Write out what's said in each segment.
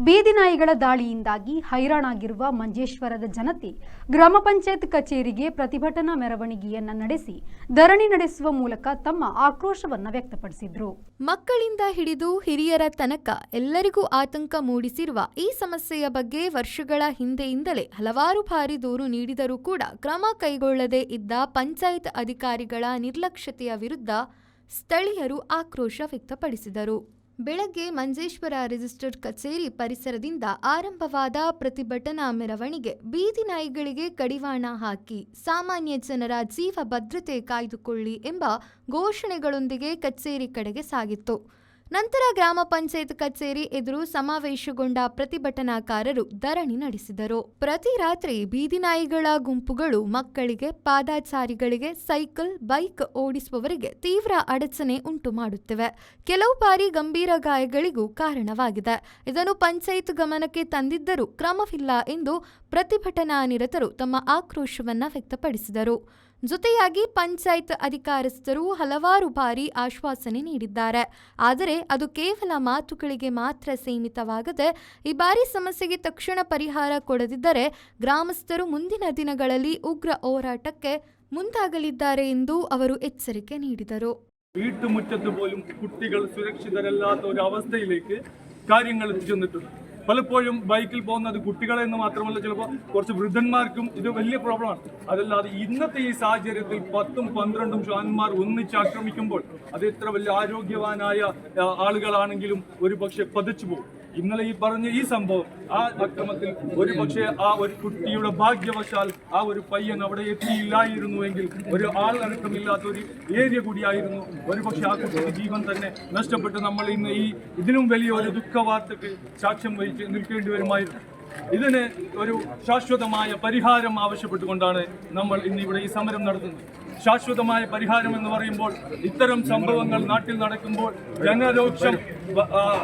ಬೀದಿ ನಾಯಿಗಳ ದಾಳಿಯಿಂದಾಗಿ ಹೈರಾಣಾಗಿರುವ ಮಂಜೇಶ್ವರದ ಜನತೆ ಗ್ರಾಮ ಪಂಚಾಯತ್ ಕಚೇರಿಗೆ ಪ್ರತಿಭಟನಾ ಮೆರವಣಿಗೆಯನ್ನ ನಡೆಸಿ ಧರಣಿ ನಡೆಸುವ ಮೂಲಕ ತಮ್ಮ ಆಕ್ರೋಶವನ್ನು ವ್ಯಕ್ತಪಡಿಸಿದರು. ಮಕ್ಕಳಿಂದ ಹಿಡಿದು ಹಿರಿಯರ ತನಕ ಎಲ್ಲರಿಗೂ ಆತಂಕ ಮೂಡಿಸಿರುವ ಈ ಸಮಸ್ಯೆಯ ಬಗ್ಗೆ ವರ್ಷಗಳ ಹಿಂದೆಯಿಂದಲೇ ಹಲವಾರು ಬಾರಿ ದೂರು ನೀಡಿದರೂ ಕೂಡ ಕ್ರಮ ಕೈಗೊಳ್ಳದೇ ಇದ್ದ ಪಂಚಾಯತ್ ಅಧಿಕಾರಿಗಳ ನಿರ್ಲಕ್ಷ್ಯತೆಯ ವಿರುದ್ಧ ಸ್ಥಳೀಯರು ಆಕ್ರೋಶ ವ್ಯಕ್ತಪಡಿಸಿದರು. ಬೆಳಗ್ಗೆ ಮಂಜೇಶ್ವರ ರಿಜಿಸ್ಟರ್ಡ್ ಕಚೇರಿ ಪರಿಸರದಿಂದ ಆರಂಭವಾದ ಪ್ರತಿಭಟನಾ ಮೆರವಣಿಗೆ ಬೀದಿ ನಾಯಿಗಳಿಗೆ ಕಡಿವಾಣ ಹಾಕಿ ಸಾಮಾನ್ಯ ಜನರ ಜೀವ ಭದ್ರತೆ ಕಾಯ್ದುಕೊಳ್ಳಿ ಎಂಬ ಘೋಷಣೆಗಳೊಂದಿಗೆ ಕಚೇರಿ ಕಡೆಗೆ ಸಾಗಿತ್ತು. ನಂತರ ಗ್ರಾಮ ಪಂಚಾಯತ್ ಕಚೇರಿ ಎದುರು ಸಮಾವೇಶಗೊಂಡ ಪ್ರತಿಭಟನಾಕಾರರು ಧರಣಿ ನಡೆಸಿದರು. ಪ್ರತಿ ರಾತ್ರಿ ಬೀದಿ ನಾಯಿಗಳ ಗುಂಪುಗಳು ಮಕ್ಕಳಿಗೆ, ಪಾದಾಚಾರಿಗಳಿಗೆ, ಸೈಕಲ್, ಬೈಕ್ ಓಡಿಸುವವರಿಗೆ ತೀವ್ರ ಅಡಚಣೆ ಉಂಟು ಮಾಡುತ್ತಿವೆ. ಕೆಲವು ಬಾರಿ ಗಂಭೀರ ಗಾಯಗಳಿಗೂ ಕಾರಣವಾಗಿದೆ. ಇದನ್ನು ಪಂಚಾಯತ್ ಗಮನಕ್ಕೆ ತಂದಿದ್ದರೂ ಕ್ರಮವಿಲ್ಲ ಎಂದು ಪ್ರತಿಭಟನಾ ನಿರತರು ತಮ್ಮ ಆಕ್ರೋಶವನ್ನ ವ್ಯಕ್ತಪಡಿಸಿದರು. ಜೊತೆಯಾಗಿ ಪಂಚಾಯತ್ ಅಧಿಕಾರಸ್ಥರು ಹಲವಾರು ಬಾರಿ ಆಶ್ವಾಸನೆ ನೀಡಿದ್ದಾರೆ. ಆದರೆ ಅದು ಕೇವಲ ಮಾತುಗಳಿಗೆ ಮಾತ್ರ ಸೀಮಿತವಾಗದೆ ಈ ಬಾರಿ ಸಮಸ್ಯೆಗೆ ತಕ್ಷಣ ಪರಿಹಾರ ಕೊಡದಿದ್ದರೆ ಗ್ರಾಮಸ್ಥರು ಮುಂದಿನ ದಿನಗಳಲ್ಲಿ ಉಗ್ರ ಹೋರಾಟಕ್ಕೆ ಮುಂದಾಗಲಿದ್ದಾರೆ ಎಂದು ಅವರು എച്ചരിಕೆ നീടിದರು. വീട്ടുമുറ്റത്ത് പോലും കുട്ടികൾ സുരക്ഷിതരല്ലാത്ത ഒരു അവസ്ഥയിലേക്ക് കാര്യങ്ങൾ എത്തിച്ചെന്നിട്ടുണ്ട്. പലപ്പോഴും ബൈക്കിൽ പോകുന്നത് കുട്ടികളെ എന്ന് മാത്രമല്ല, ചിലപ്പോൾ കുറച്ച് വൃദ്ധന്മാർക്കും ഇത് വലിയ പ്രോബ്ലമാണ്. അതല്ലാതെ ഇന്നത്തെ ഈ സാഹചര്യത്തിൽ 10ഉം 12ഉം ഷാന്മാർ ഒന്നിച്ച് ആക്രമിക്കുമ്പോൾ അത് എത്ര വലിയ ആരോഗ്യവാനായ ആളുകളാണെങ്കിലും ഒരു പക്ഷെ പതിച്ചു പോകും. ഇന്നലെ ഈ പറഞ്ഞ ഈ സംഭവം, ആ അക്രമത്തിൽ ഒരു പക്ഷേ ആ ഒരു കുട്ടിയുടെ ഭാഗ്യവശാൽ ആ ഒരു പയ്യൻ അവിടെ എത്തിയില്ലായിരുന്നുവെങ്കിൽ ഒരു ആളടക്കമില്ലാത്ത ഒരു ഏരിയ കൂടിയായിരുന്നു, ഒരു പക്ഷേ ആ കുട്ടിയുടെ ജീവൻ തന്നെ നഷ്ടപ്പെട്ട് നമ്മൾ ഇന്ന് ഈ ഇതിലും വലിയ ഒരു ദുഃഖവാർത്തക്ക് സാക്ഷ്യം വഹിച്ച് നിൽക്കേണ്ടി വരുമായിരുന്നു. ഇതിന് ഒരു ശാശ്വതമായ പരിഹാരം ആവശ്യപ്പെട്ടുകൊണ്ടാണ് നമ്മൾ ഇന്നിവിടെ ഈ സമരം നടത്തുന്നത്. ശാശ്വതമായ പരിഹാരം എന്ന് പറയുമ്പോൾ ഇത്തരം സംഭവങ്ങൾ നാട്ടിൽ നടക്കുമ്പോൾ ജനരോക്ഷം,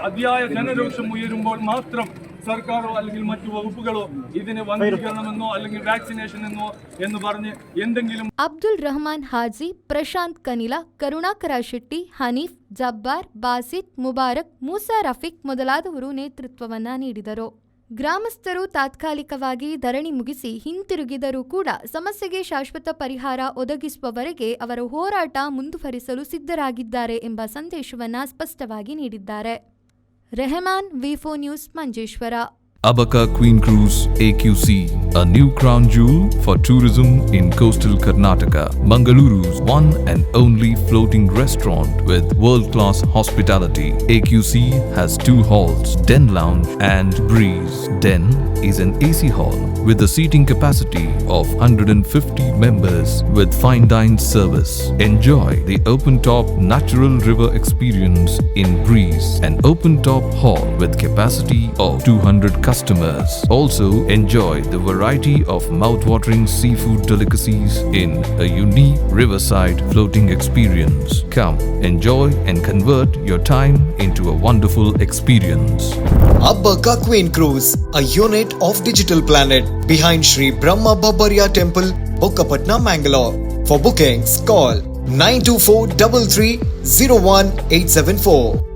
അതിയായ ജനരോക്ഷം ഉയരുമ്പോൾ മാത്രം സർക്കാരോ അല്ലെങ്കിൽ മറ്റു വകുപ്പുകളോ ഇതിനെ വന്ധീകരണമെന്നോ അല്ലെങ്കിൽ വാക്സിനേഷൻ എന്നോ എന്ന് പറഞ്ഞ് എന്തെങ്കിലും. അബ്ദുൾ റഹ്മാൻ ഹാജി, പ്രശാന്ത് കനില, കരുണാಕರ ಶೆಟ್ಟಿ, ಹನೀಫ್, ಜಬ್ಬಾರ್, ಬಾಸಿತ್, ಮುಬಾರಕ್, ಮೂಸಾ ರಫೀಕ್ ಮೊದಲಾದವರು ನೇತೃತ್ವವನ್ನ ನೀಡಿದರು. ಗ್ರಾಮಸ್ಥರು ತಾತ್ಕಾಲಿಕವಾಗಿ ಧರಣಿ ಮುಗಿಸಿ ಹಿಂತಿರುಗಿದರೂ ಕೂಡ ಸಮಸ್ಯೆಗೆ ಶಾಶ್ವತ ಪರಿಹಾರ ಒದಗಿಸುವವರೆಗೆ ಅವರ ಹೋರಾಟ ಮುಂದುವರಿಸಲು ಸಿದ್ಧರಾಗಿದ್ದಾರೆ ಎಂಬ ಸಂದೇಶವನ್ನ ಸ್ಪಷ್ಟವಾಗಿ ನೀಡಿದ್ದಾರೆ. ರೆಹಮಾನ್, ವಿ4 news, Manjeshwar. Abaka Queen Cruise AQC, a new crown jewel for tourism in coastal Karnataka. Mangaluru's one and only floating restaurant with world-class hospitality. AQC has 2 halls, Den Lounge and Breeze. Den is an AC hall with a seating capacity of 150 members with fine dine service. Enjoy the open-top natural river experience in Breeze, an open-top hall with capacity of 200 customers. Also enjoy the variety of mouth-watering seafood delicacies in a unique riverside floating experience. Come, enjoy and convert your time into a wonderful experience. Abaka Queen Cruise, a unit of Digital Planet behind Sri Brahma Babariya Temple, Bukkapatnam, Mangalore. For bookings, call 92433 01874.